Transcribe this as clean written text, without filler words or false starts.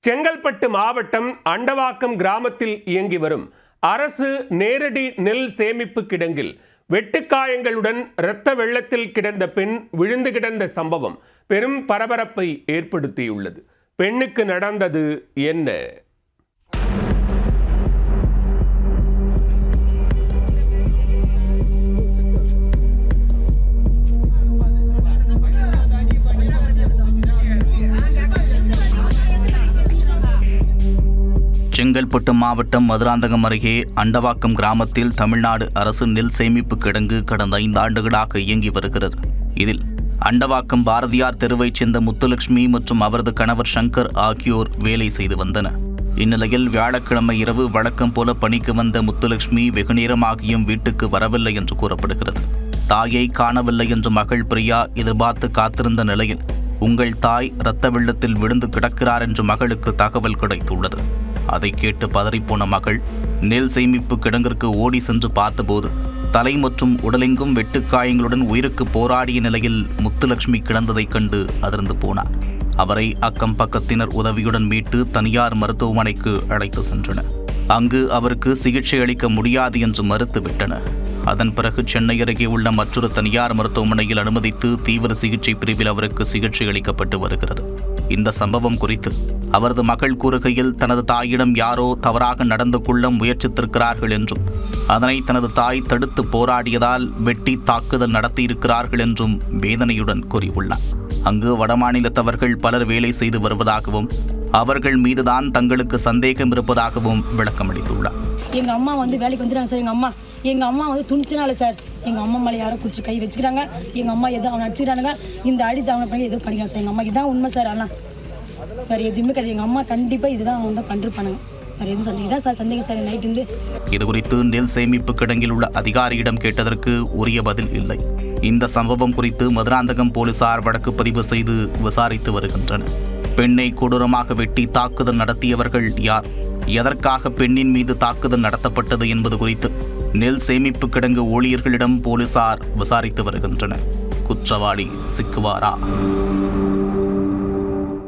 செங்கல்பட்டு மாவட்டம் அண்டவாக்கம் கிராமத்தில் இயங்கி வரும் அரசு நேரடி நெல் சேமிப்பு கிடங்கில் வெட்டுக்காயங்களுடன் இரத்த வெள்ளத்தில் கிடந்த பெண் விழுந்து கிடந்த சம்பவம் பெரும் பரபரப்பை ஏற்படுத்தியுள்ளது. பெண்ணுக்கு நடந்தது என்ன? செங்கல்பட்டு மாவட்டம் மதுராந்தகம் அருகே அண்டவாக்கம் கிராமத்தில் தமிழ்நாடு அரசு நெல் சேமிப்பு கிடங்கு கடந்த 5 ஆண்டுகளாக இயங்கி வருகிறது. இதில் அண்டவாக்கம் பாரதியார் தெருவைச் சேர்ந்த முத்துலட்சுமி மற்றும் அவரது கணவர் சங்கர் ஆகியோர் வேலை செய்து வந்தனர். இந்நிலையில் வியாழக்கிழமை இரவு வழக்கம் போல பணிக்கு வந்த முத்துலட்சுமி வெகுநேரமாகியும் வீட்டுக்கு வரவில்லை என்று கூறப்படுகிறது. தாயை காணவில்லை என்று மகள் பிரியா எதிர்பார்த்து காத்திருந்த நிலையில் உங்கள் தாய் இரத்த வெள்ளத்தில் விழுந்து கிடக்கிறார் என்று மகளுக்கு தகவல் கிடைத்துள்ளது. அதை கேட்டு பதறிப்போன மகள் நெல் சேமிப்பு கிடங்கிற்கு ஓடி சென்று பார்த்தபோது தலை மற்றும் உடலெங்கும் வெட்டுக்காயங்களுடன் உயிருக்கு போராடிய நிலையில் முத்துலட்சுமி கிடந்ததைக் கண்டு அதிர்ந்து போனார். அவரை அக்கம் பக்கத்தினர் உதவியுடன் மீட்டு தனியார் மருத்துவமனைக்கு அழைத்து சென்றனர். அங்கு அவருக்கு சிகிச்சை அளிக்க முடியாது என்று மறுத்துவிட்டனர். அதன் பிறகு சென்னை அருகே உள்ள மற்றொரு தனியார் மருத்துவமனையில் அனுமதித்து தீவிர சிகிச்சை பிரிவில் அவருக்கு சிகிச்சை அளிக்கப்பட்டு வருகிறது. இந்த சம்பவம் குறித்து அவரது மகள் கூறுகையில், தனது தாயிடம் யாரோ தவறாக நடந்து கொள்ள முயற்சித்திருக்கிறார்கள் என்றும் அதனை தனது தாய் தடுத்து போராடியதால் வெட்டி தாக்குதல் நடத்தியிருக்கிறார்கள் என்றும் வேதனையுடன் கூறியுள்ளார். அங்கு வடமாநிலத்தவர்கள் பலர் வேலை செய்து வருவதாகவும் அவர்கள் மீதுதான் தங்களுக்கு சந்தேகம் இருப்பதாகவும் விளக்கமளித்துள்ளார். எங்கள் அம்மா வேலைக்கு வந்துட்டாங்க சார். எங்கள் அம்மா துணிச்சனால சார். எங்கள் அம்மா மேலே யாரோ குடிச்சு கை வச்சுக்கிறாங்க. எங்கள் அம்மா எதோ அவனை அடிச்சுக்கிறானுங்க. இந்த அடி அவனை பண்ணி எதுவும் பண்ணிக்கலாம் சார். எங்கள் அம்மா இதான் உண்மை சார். ஆனால் வேறு எதுவுமே கிடையாது. எங்கள் அம்மா கண்டிப்பாக இதுதான் அவங்க பண்ணிருப்பானுங்க. வேறு எதுவும் சந்தேகம் தான் சார். சந்தேகம் சார் நைட்டு. இது குறித்து நெல் சேமிப்பு கிடங்கில் உள்ள அதிகாரியிடம் கேட்டதற்கு உரிய பதில் இல்லை. இந்த சம்பவம் குறித்து மதுராந்தகம் போலீசார் வழக்கு பதிவு செய்து விசாரித்து வருகின்றனர். பெண்ணை கொடூரமாக வெட்டி தாக்குதல் நடத்தியவர்கள் யார், எதற்காக பெண்ணின் மீது தாக்குதல் நடத்தப்பட்டது என்பது குறித்து நெல் சேமிப்பு கிடங்கு ஊழியர்களிடம் போலீசார் விசாரித்து வருகின்றனர். குற்றவாளி சிக்குவாரா?